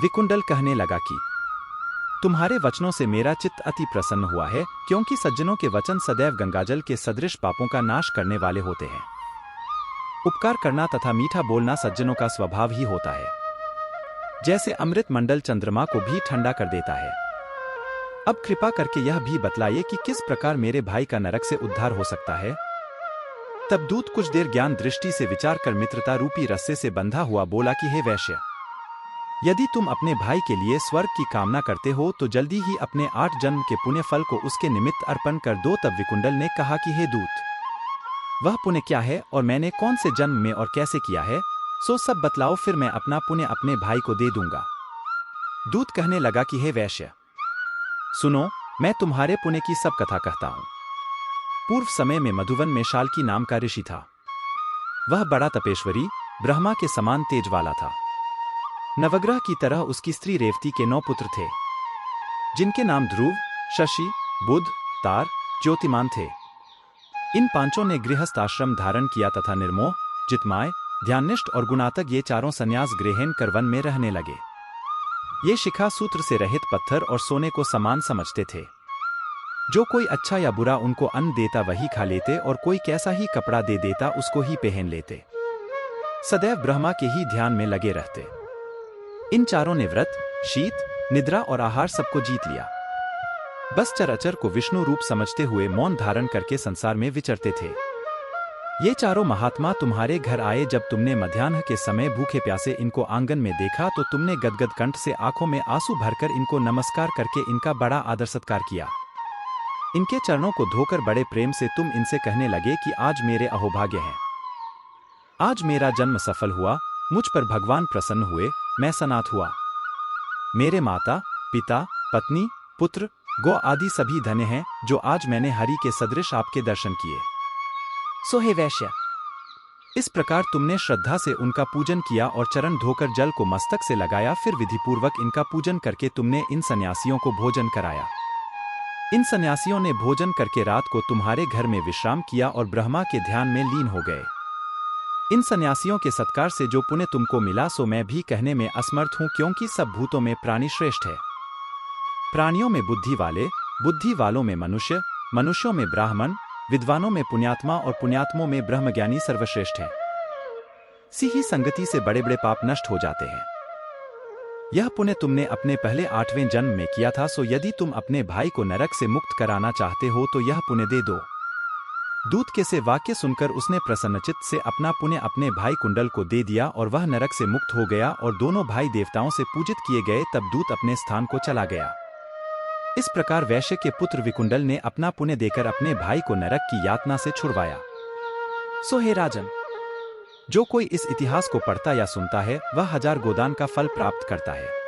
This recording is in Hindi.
विकुंडल कहने लगा कि तुम्हारे वचनों से मेरा चित्त अति प्रसन्न हुआ है, क्योंकि सज्जनों के वचन सदैव गंगाजल के सदृश पापों का नाश करने वाले होते हैं। उपकार करना तथा मीठा बोलना सज्जनों का स्वभाव ही होता है, जैसे अमृत मंडल चंद्रमा को भी ठंडा कर देता है। अब कृपा करके यह भी बतलाइए कि किस प्रकार मेरे भाई का नरक से उद्धार हो सकता है। तब दूत कुछ देर ज्ञान दृष्टि से विचार कर मित्रता रूपी रस्से से बंधा हुआ बोला कि हे वैश्य, यदि तुम अपने भाई के लिए स्वर्ग की कामना करते हो तो जल्दी ही अपने 8 जन्म के पुण्य फल को उसके निमित्त अर्पण कर दो। तब विकुंडल ने कहा कि हे दूत, वह पुण्य क्या है और मैंने कौन से जन्म में और कैसे किया है, सो सब बतलाओ, फिर मैं अपना पुण्य अपने भाई को दे दूंगा। दूत कहने लगा कि हे वैश्य, सुनो, मैं तुम्हारे पुण्य की सब कथा कहता हूं। पूर्व समय में मधुवन में शाल्की नाम का ऋषि था। वह बड़ा तपेश्वरी, ब्रह्मा के समान तेज वाला था। नवग्रह की तरह उसकी स्त्री रेवती के 9 पुत्र थे, जिनके नाम ध्रुव, शशि, बुध, तार, ज्योतिमान थे। इन पांचों ने गृहस्थ आश्रम धारण किया तथा निर्मोह, जितमाय, ध्याननिष्ठ और गुणातक ये चारों संन्यास ग्रहण कर वन में रहने लगे। ये शिखा सूत्र से रहित पत्थर और सोने को समान समझते थे। जो कोई अच्छा या बुरा उनको अन्न देता वही खा लेते, और कोई कैसा ही कपड़ा दे देता उसको ही पहन लेते। सदैव ब्रह्मा के ही ध्यान में लगे रहते। इन चारों ने व्रत, शीत, निद्रा और आहार सबको जीत लिया। बस चराचर को विष्णु रूप समझते हुए मौन धारण करके संसार में विचरते थे। ये चारों महात्मा तुम्हारे घर आए। जब तुमने मध्याह्न के समय भूखे प्यासे इनको आंगन में देखा तो तुमने गदगद कंठ से आंखों में आंसू भरकर इनको नमस्कार करके इनका बड़ा आदर सत्कार किया। इनके चरणों को धोकर बड़े प्रेम से तुम इनसे कहने लगे कि आज मेरे अहोभाग्य हैं, आज मेरा जन्म सफल हुआ, मुझ पर भगवान प्रसन्न हुए, मैं सनाथ हुआ। मेरे माता, पिता, पत्नी, पुत्र, गौ आदि सभी धन्य हैं, जो आज मैंने हरि के सदृश आपके दर्शन किए। सो हे वैश्य, इस प्रकार तुमने श्रद्धा से उनका पूजन किया और चरण धोकर जल को मस्तक से लगाया। फिर विधिपूर्वक इनका पूजन करके तुमने इन सन्यासियों को भोजन कराया। इन सन्यासियों ने भोजन करके रात को तुम्हारे घर में विश्राम किया और ब्रह्मा के ध्यान में लीन हो गए। इन सन्यासियों के सत्कार से जो पुण्य तुमको मिला सो मैं भी कहने में असमर्थ हूं, क्योंकि सब भूतों में प्राणी श्रेष्ठ है। प्राणियों में बुद्धि वाले, बुद्धि वालों में मनुष्य, मनुष्यों में ब्राह्मण, विद्वानों में पुण्यात्मा और पुण्यात्मों में ब्रह्मज्ञानी सर्वश्रेष्ठ है। सी ही संगति से बड़े बड़े पाप नष्ट हो जाते हैं। यह पुण्य तुमने अपने पहले 8वें जन्म में किया था, सो यदि तुम अपने भाई को नरक से मुक्त कराना चाहते हो तो यह पुण्य दे दो। दूत के से वाक्य सुनकर उसने प्रसन्नचित्त से अपना पुण्य अपने भाई कुंडल को दे दिया और वह नरक से मुक्त हो गया और दोनों भाई देवताओं से पूजित किए गए। तब दूत अपने स्थान को चला गया। इस प्रकार वैश्य के पुत्र विकुंडल ने अपना पुण्य देकर अपने भाई को नरक की यातना से छुड़वाया। सो हे राजन, जो कोई इस इतिहास को पढ़ता या सुनता है वह 1000 गोदान का फल प्राप्त करता है।